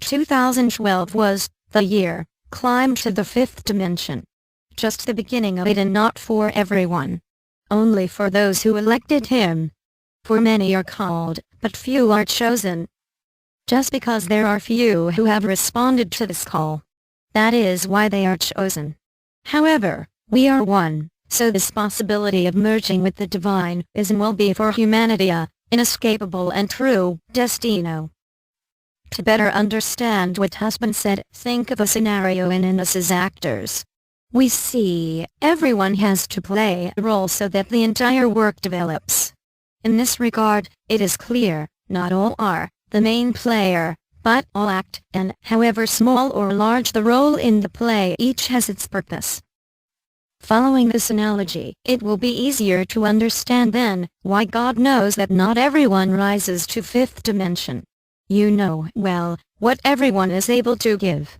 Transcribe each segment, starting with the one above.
2012 was the year climb to the fifth dimension. Just the beginning of it, and not for everyone. Only for those who elected him. For many are called, but few are chosen. Just because there are few who have responded to this call. That is why they are chosen. However, we are one, so this possibility of merging with the divine is and will be for humanity a inescapable and true destino. To better understand what has been said, think of a scenario in us as actors. We see everyone has to play a role so that the entire work develops. In this regard, it is clear, not all are the main player, but all act, and however small or large the role in the play, each has its purpose. Following this analogy, it will be easier to understand then why God knows that not everyone rises to fifth dimension. You know well what everyone is able to give,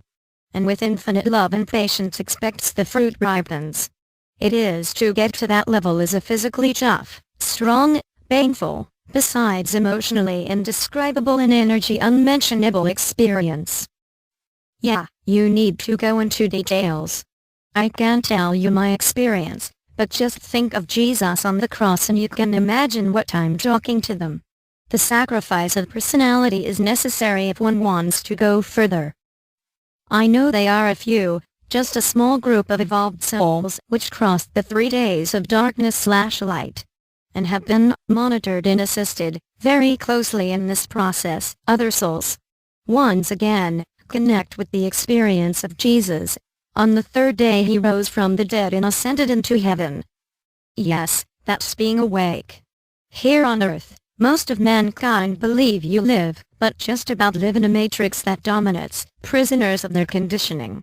and with infinite love and patience expects the fruit ripens. It is to get to that level is a physically tough, strong, painful, besides emotionally indescribable and energy unmentionable experience. Yeah, you need to go into details. I can't tell you my experience, but just think of Jesus on the cross and you can imagine what I'm talking to them. The sacrifice of personality is necessary if one wants to go further. I know they are a few, just a small group of evolved souls which crossed the 3 days of darkness/light, and have been monitored and assisted very closely in this process. Other souls, once again, connect with the experience of Jesus. On the 3rd day he rose from the dead and ascended into heaven. Yes, that's being awake. Here on earth, most of mankind believe you live, but just about live in a matrix that dominates, prisoners of their conditioning.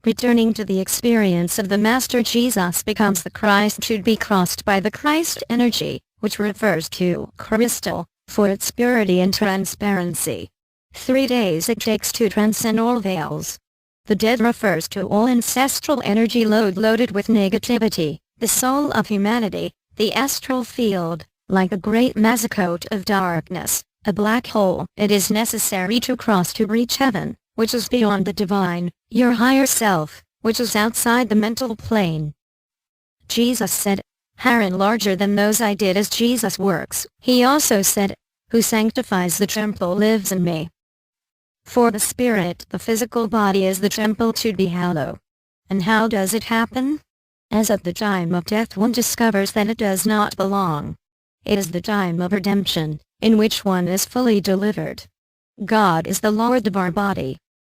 Returning to the experience of the Master Jesus becomes the Christ to be crossed by the Christ energy, which refers to crystal, for its purity and transparency. 3 days it takes to transcend all veils. The dead refers to all ancestral energy loaded with negativity, the soul of humanity, the astral field, like a great mazacote of darkness, a black hole. It is necessary to cross to reach heaven, which is beyond the divine, your higher self, which is outside the mental plane. Jesus said, "Herein larger than those I did as Jesus works." He also said, "Who sanctifies the temple lives in me." For the spirit, the physical body is the temple to be hallowed. And how does it happen? As at the time of death one discovers that it does not belong. It is the time of redemption, in which one is fully delivered. God is the Lord of our body.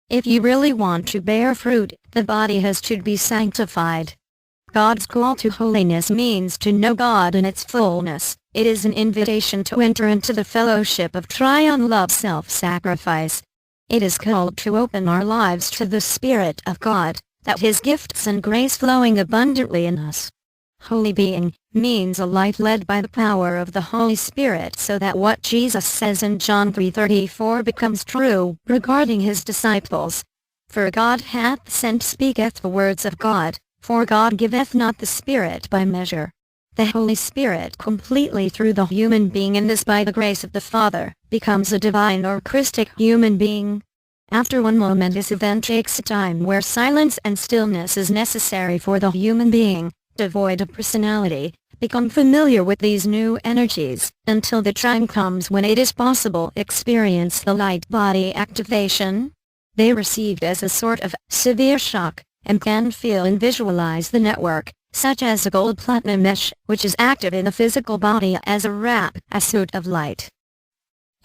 If you really want to bear fruit, the body has to be sanctified. God's call to holiness means to know God in its fullness. It is an invitation to enter into the fellowship of Triune Love self-sacrifice. It is called to open our lives to the Spirit of God, that His gifts and grace flowing abundantly in us. Holy being means a life led by the power of the Holy Spirit, so that what Jesus says in John 3:34 becomes true regarding His disciples. For God hath sent speaketh the words of God, for God giveth not the Spirit by measure. The Holy Spirit completely through the human being, and this by the grace of the Father, becomes a divine or Christic human being. After one momentous event takes a time where silence and stillness is necessary for the human being, devoid of personality, become familiar with these new energies, until the time comes when it is possible experience the light body activation. They received as a sort of severe shock, and can feel and visualize the network, such as a gold-platinum mesh, which is active in the physical body as a suit of light.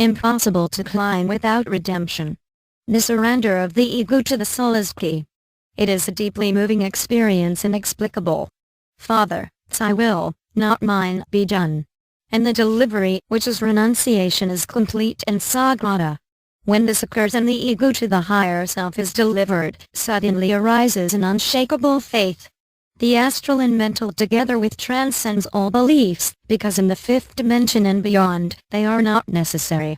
Impossible to climb without redemption. The surrender of the ego to the soul is key. It is a deeply moving experience, inexplicable. Father, thy will, not mine, be done. And the delivery, which is renunciation, is complete and sagrada. When this occurs and the ego to the higher self is delivered, suddenly arises an unshakable faith. The astral and mental together with transcends all beliefs, because in the fifth dimension and beyond, they are not necessary.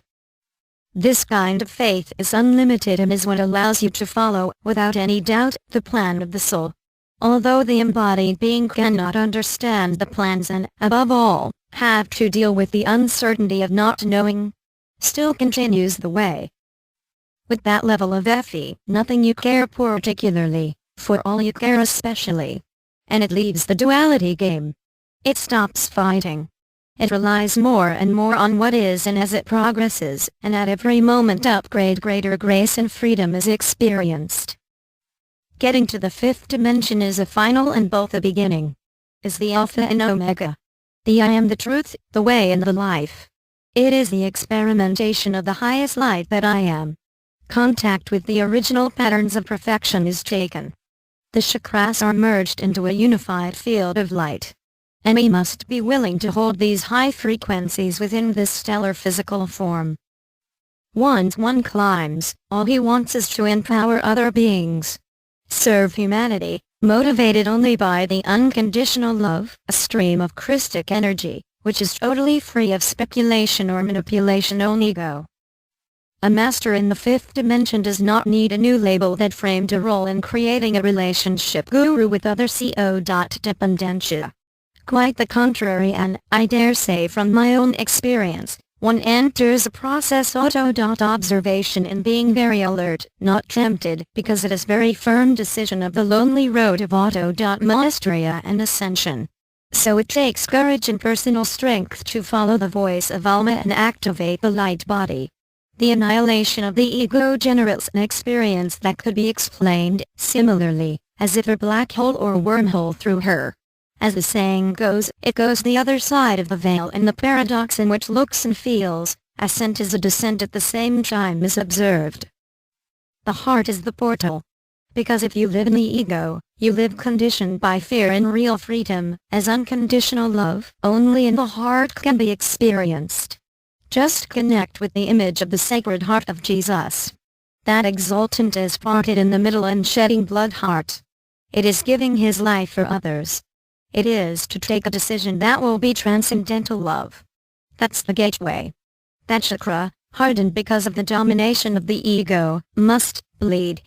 This kind of faith is unlimited and is what allows you to follow, without any doubt, the plan of the soul. Although the embodied being cannot understand the plans and, above all, have to deal with the uncertainty of not knowing, still continues the way. With that level of FE, nothing you care particularly, for all you care especially. And it leaves the duality game. It stops fighting. It relies more and more on what is, and as it progresses, and at every moment upgrade, greater grace and freedom is experienced. Getting to the fifth dimension is a final and both a beginning. Is the Alpha and Omega. The I am the truth, the way and the life. It is the experimentation of the highest light that I am. Contact with the original patterns of perfection is taken. The chakras are merged into a unified field of light. And we must be willing to hold these high frequencies within this stellar physical form. Once one climbs, all he wants is to empower other beings. Serve humanity, motivated only by the unconditional love, a stream of Christic energy, which is totally free of speculation or manipulation or ego. A master in the fifth dimension does not need a new label that framed a role in creating a relationship guru with other co-dependentia. Quite the contrary, and, I dare say from my own experience, one enters a process observation in being very alert, not tempted, because it is very firm decision of the lonely road of mastery and ascension. So it takes courage and personal strength to follow the voice of Alma and activate the light body. The annihilation of the ego generates an experience that could be explained, similarly, as if a black hole or wormhole through her. As the saying goes, it goes the other side of the veil, and the paradox in which looks and feels, ascent is a descent at the same time is observed. The heart is the portal. Because if you live in the ego, you live conditioned by fear, and real freedom, as unconditional love, only in the heart can be experienced. Just connect with the image of the Sacred Heart of Jesus. That exultant is parted in the middle and shedding blood heart. It is giving his life for others. It is to take a decision that will be transcendental love. That's the gateway. That chakra, hardened because of the domination of the ego, must bleed.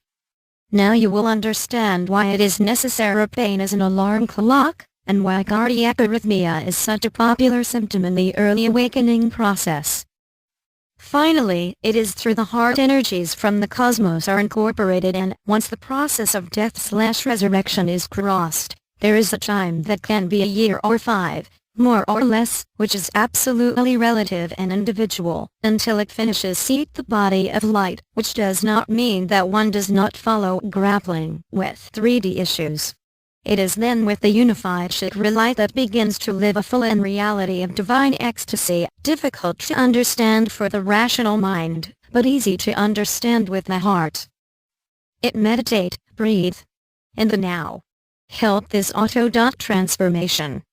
Now you will understand why it is necessary pain as an alarm clock, and why cardiac arrhythmia is such a popular symptom in the early awakening process. Finally, it is through the heart energies from the cosmos are incorporated, and once the process of death/resurrection is crossed, there is a time that can be a year or 5, more or less, which is absolutely relative and individual, until it finishes seat the body of light, which does not mean that one does not follow grappling with 3D issues. It is then with the unified chakra light that begins to live a full in reality of divine ecstasy, difficult to understand for the rational mind, but easy to understand with the heart. It meditate, breathe. In the now. Help this transformation.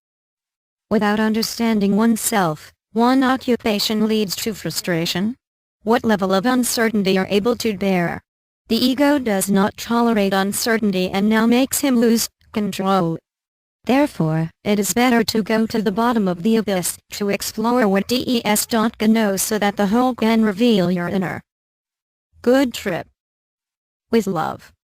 Without understanding oneself, one occupation leads to frustration. What level of uncertainty are able to bear? The ego does not tolerate uncertainty and now makes him lose control. Therefore, it is better to go to the bottom of the abyss to explore what can know so that the whole can reveal your inner. Good trip. With love.